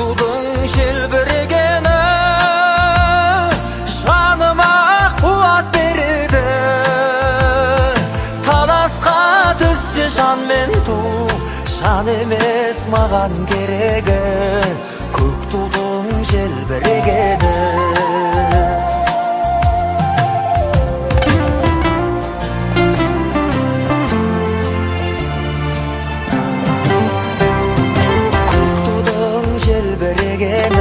тудың желбірегені жаныма қуат береді. таласқа түссе жан мен ту, жан емес маған керегі, көк тудың желбірегені. Көк тудың желбірегені